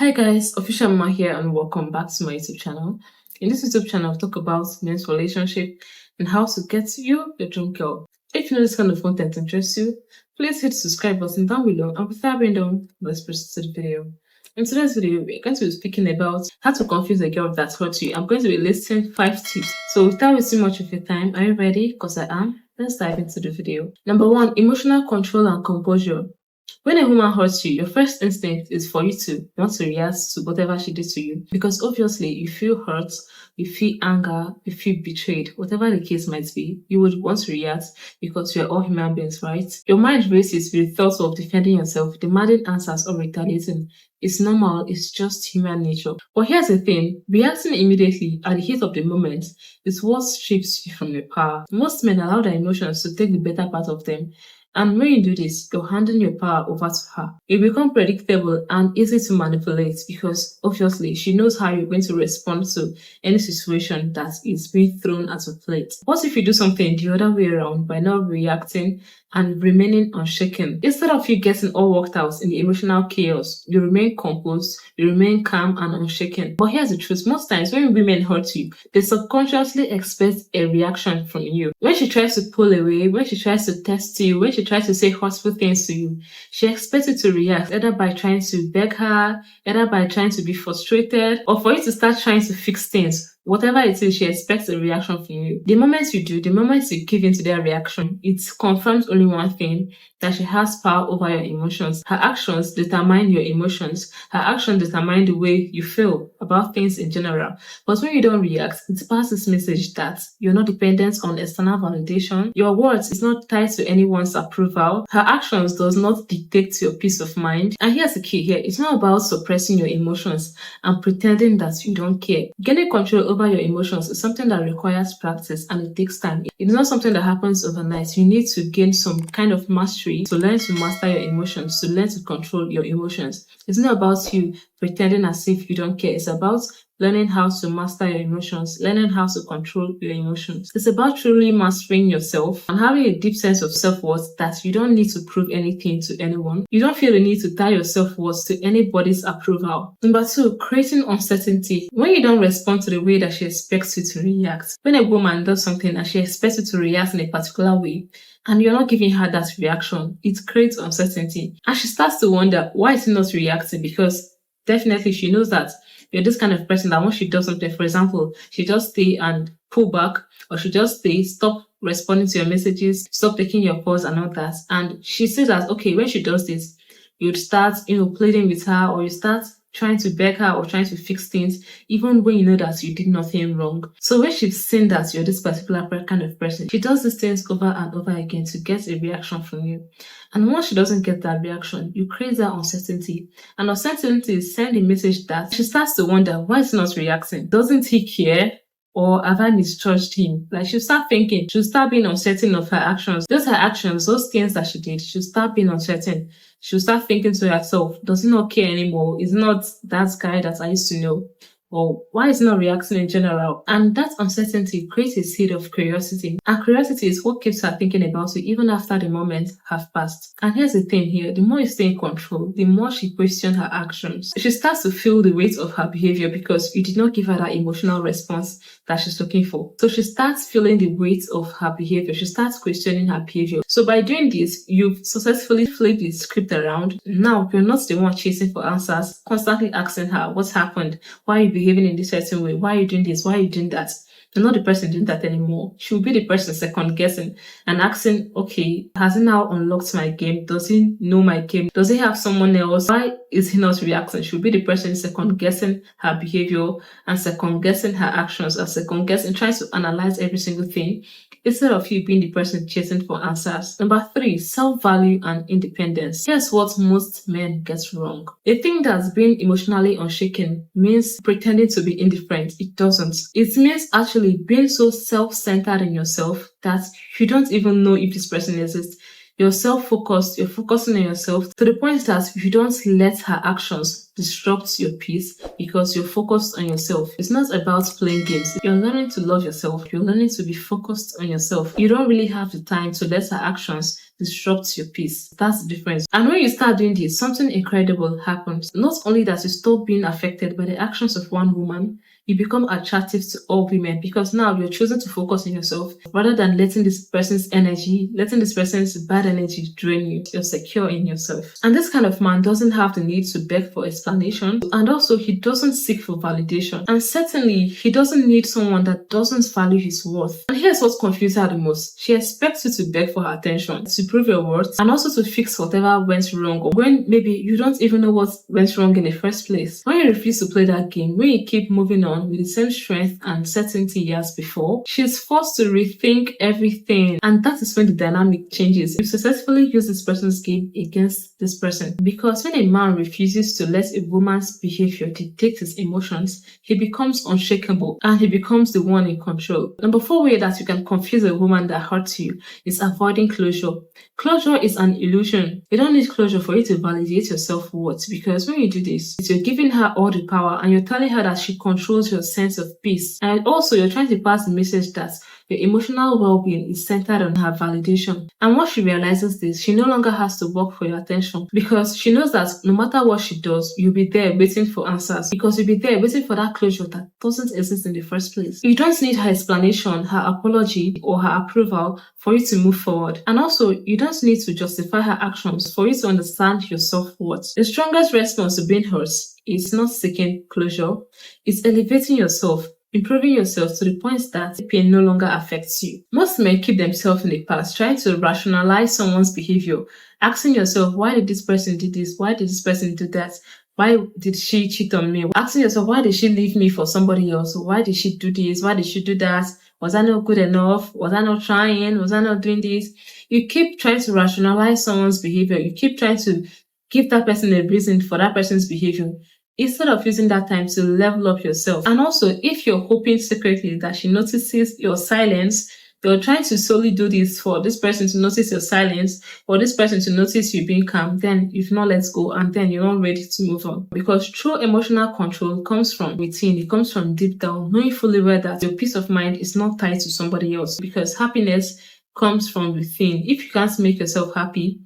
Hi guys, Official Mama here and welcome back to my YouTube channel. In this YouTube channel, I'll talk about men's relationship and how to get you your dream girl. If you know this kind of content interests you, please hit the subscribe button down below and without being done, let's proceed to the video. In today's video, we're going to be speaking about how to confuse a girl that hurts you. I'm going to be listing 5 tips. So without wasting much of your time, are you ready? Because I am. Let's dive into the video. Number 1, emotional control and composure. When a woman hurts you, your first instinct is for you to want to react to whatever she did to you. Because obviously you feel hurt, you feel anger, you feel betrayed, whatever the case might be, you would want to react because we are all human beings, right? Your mind races with thoughts of defending yourself, demanding answers, or retaliating. It's normal, it's just human nature. But here's the thing, reacting immediately at the heat of the moment is what strips you from your power. Most men allow their emotions to take the better part of them. And when you do this, you're handing your power over to her. You become predictable and easy to manipulate because obviously she knows how you're going to respond to any situation that is being thrown at your plate. What if you do something the other way around by not reacting and remaining unshaken? Instead of you getting all worked out in the emotional chaos, you remain composed, you remain calm and unshaken. But here's the truth, most times when women hurt you, they subconsciously expect a reaction from you. When she tries to pull away, when she tries to test you, when she tries to say hurtful things to you, she expects you to react either by trying to beg her, either by trying to be frustrated, or for you to start trying to fix things. Whatever it is, she expects a reaction from you. The moment you do, the moment you give in to their reaction, it confirms only one thing, that she has power over your emotions. Her actions determine your emotions. Her actions determine the way you feel about things in general. But when you don't react, it passes this message that you're not dependent on external validation. Your words is not tied to anyone's approval. Her actions does not dictate your peace of mind. And here's the key here. It's not about suppressing your emotions and pretending that you don't care. Gaining control over your emotions is something that requires practice and it takes time. It's not something that happens overnight. You need to gain some kind of mastery to learn to master your emotions, to learn to control your emotions. It's not about you pretending as if you don't care. It's about learning how to master your emotions, learning how to control your emotions. It's about truly mastering yourself and having a deep sense of self-worth that you don't need to prove anything to anyone. You don't feel the need to tie your self-worth to anybody's approval. Number 2, creating uncertainty. When you don't respond to the way that she expects you to react. When a woman does something and she expects you to react in a particular way, and you're not giving her that reaction, it creates uncertainty. And she starts to wonder, why is she not reacting? Because definitely she knows that you're this kind of person that once she does something, for example, she just stay and pull back, or she just stay, stop responding to your messages, stop taking your calls and all that. And she says that, okay, when she does this, you'd start, pleading with her, or you start trying to beg her or trying to fix things, even when you know that you did nothing wrong. So when she's seen that you're this particular kind of person, she does these things over and over again to get a reaction from you. And once she doesn't get that reaction, you create that uncertainty. And uncertainty is sending a message that she starts to wonder, why is he not reacting? Doesn't he care? Or have I misjudged him? Like, she'll start thinking, she'll start being uncertain of her actions. Those her actions, those things that she did, she'll start being uncertain. She'll start thinking to herself, does he not care anymore? Is not that guy that I used to know? Or why is he not reacting in general? And that uncertainty creates a seed of curiosity. And curiosity is what keeps her thinking about you even after the moment have passed. And here's the thing here, the more you stay in control, the more she questions her actions. She starts to feel the weight of her behavior because you did not give her that emotional response that she's looking for. So she starts feeling the weight of her behavior. She starts questioning her behavior. So by doing this, you've successfully flipped the script around. Now you're not the one chasing for answers, constantly asking her, what's happened? Why are you behaving in this certain way? Why are you doing this? Why are you doing that? You're not the person doing that anymore. She will be the person second guessing and asking, okay, has he now unlocked my game? Does he know my game? Does he have someone else? Why is he not reacting? She'll be the person second guessing her behavior and second guessing her actions and second guessing, trying to analyze every single thing instead of you being the person chasing for answers. Number 3, self-value and independence. Here's what most men get wrong. They think that being emotionally unshaken means pretending to be indifferent. It doesn't. It means actually being so self-centered in yourself that you don't even know if this person exists. You're self-focused, you're focusing on yourself to the point that you don't let her actions disrupt your peace because you're focused on yourself. It's not about playing games. You're learning to love yourself. You're learning to be focused on yourself. You don't really have the time to let her actions disrupts your peace. That's the difference. And when you start doing this, something incredible happens. Not only that you stop being affected by the actions of one woman, you become attractive to all women because now you're choosing to focus on yourself rather than letting this person's bad energy drain you. You're secure in yourself. And this kind of man doesn't have the need to beg for explanation, and also he doesn't seek for validation. And certainly, he doesn't need someone that doesn't value his worth. And here's what confuses her the most. She expects you to beg for her attention, to prove your worth, and also to fix whatever went wrong, or when maybe you don't even know what went wrong in the first place. When you refuse to play that game, when you keep moving on with the same strength and certainty years before, she's forced to rethink everything. And that is when the dynamic changes. You successfully use this person's game against this person. Because when a man refuses to let a woman's behavior dictate his emotions, he becomes unshakable and he becomes the one in control. Number 4 way that you can confuse a woman that hurts you is avoiding closure. Closure is an illusion. You don't need closure for you to validate your self-worth, because when you do this, you're giving her all the power and you're telling her that she controls your sense of peace. And also you're trying to pass the message that your emotional well-being is centered on her validation. And once she realizes this, she no longer has to work for your attention, because she knows that no matter what she does, you'll be there waiting for answers, because you'll be there waiting for that closure that doesn't exist in the first place. You don't need her explanation, her apology, or her approval for you to move forward. And also, you don't need to justify her actions for you to understand your self-worth. The strongest response to being hurt is not seeking closure, it's elevating yourself, improving yourself to the point that pain no longer affects you. Most men keep themselves in the past, trying to rationalize someone's behavior, asking yourself, why did this person do this? Why did this person do that? Why did she cheat on me? Asking yourself, why did she leave me for somebody else? Why did she do this? Why did she do that? Was I not good enough? Was I not trying? Was I not doing this? You keep trying to rationalize someone's behavior. You keep trying to give that person a reason for that person's behavior, instead of using that time to level up yourself. And also, if you're hoping secretly that she notices your silence, you're trying to solely do this for this person to notice your silence, or this person to notice you being calm, then you've not let go, and then you're not ready to move on. Because true emotional control comes from within. It comes from deep down, knowing fully well that your peace of mind is not tied to somebody else, because happiness comes from within. If you can't make yourself happy,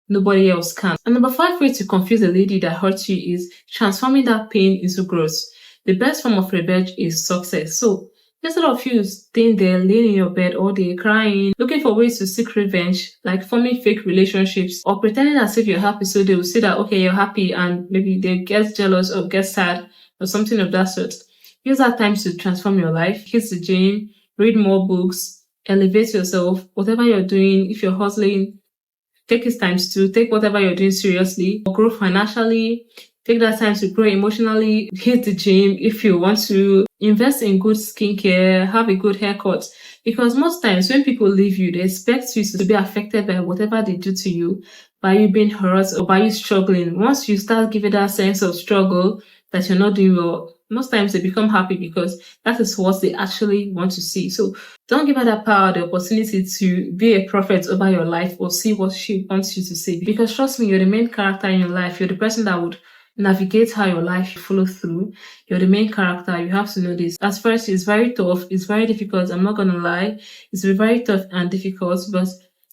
nobody else can. And number 5 way to confuse a lady that hurts you is transforming that pain into growth. The best form of revenge is success. So instead of you staying there, laying in your bed all day, crying, looking for ways to seek revenge, like forming fake relationships, or pretending as if you're happy so they will see that, okay, you're happy, and maybe they get jealous or get sad or something of that sort. Use that time to transform your life. Hit the gym, read more books, elevate yourself, whatever you're doing. If you're hustling, take it times 2. Take whatever you're doing seriously. Grow financially. Take that time to grow emotionally. Hit the gym if you want to. Invest in good skincare. Have a good haircut. Because most times when people leave you, they expect you to be affected by whatever they do to you, by you being hurt or by you struggling. Once you start giving that sense of struggle that you're not doing well, most times they become happy because that is what they actually want to see. So don't give her that power, the opportunity to be a prophet over your life or see what she wants you to see. Because trust me, you're the main character in your life. You're the person that would navigate how your life follow through. You're the main character. You have to know this. At first, it's very tough. It's very difficult. I'm not going to lie. It's very tough and difficult. But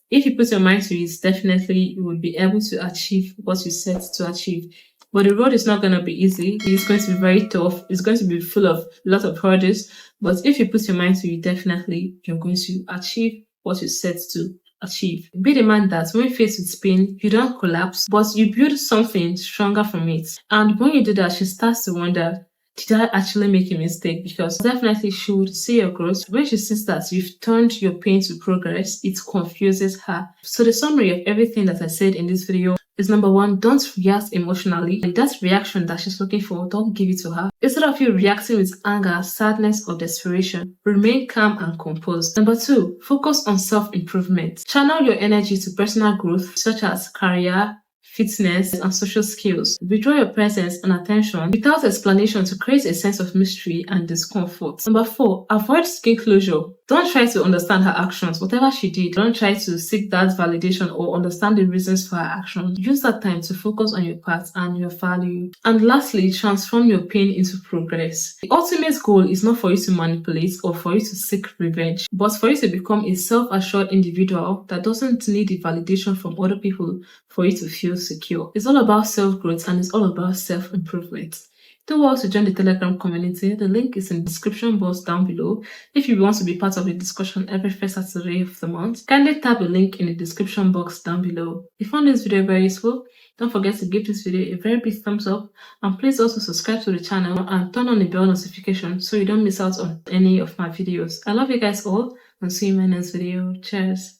if you put your mind to it, definitely you will be able to achieve what you set to achieve. But the road is not going to be easy. It's going to be very tough. It's going to be full of a lot of hurdles. But if you put your mind to it, definitely you're going to achieve what you set to achieve. Be the man that when faced with pain, you don't collapse, but you build something stronger from it. And when you do that, she starts to wonder, did I actually make a mistake? Because definitely she would see your growth. When she sees that you've turned your pain to progress, it confuses her. So the summary of everything that I said in this video is number 1, don't react emotionally. And that reaction that she's looking for, don't give it to her. Instead of you reacting with anger, sadness, or desperation, remain calm and composed. Number 2, focus on self-improvement. Channel your energy to personal growth, such as career, fitness, and social skills. Withdraw your presence and attention without explanation to create a sense of mystery and discomfort. Number 4, avoid skin closure. Don't try to understand her actions, whatever she did. Don't try to seek that validation or understand the reasons for her actions. Use that time to focus on your path and your value. And lastly, transform your pain into progress. The ultimate goal is not for you to manipulate or for you to seek revenge, but for you to become a self-assured individual that doesn't need the validation from other people for you to feel secure. It's all about self-growth and it's all about self-improvement. Do also join the Telegram community. The link is in the description box down below. If you want to be part of the discussion every first Saturday of the month, kindly tap the link in the description box down below. If you found this video very useful, don't forget to give this video a very big thumbs up, and please also subscribe to the channel and turn on the bell notification so you don't miss out on any of my videos. I love you guys all, and see you in my next video. Cheers.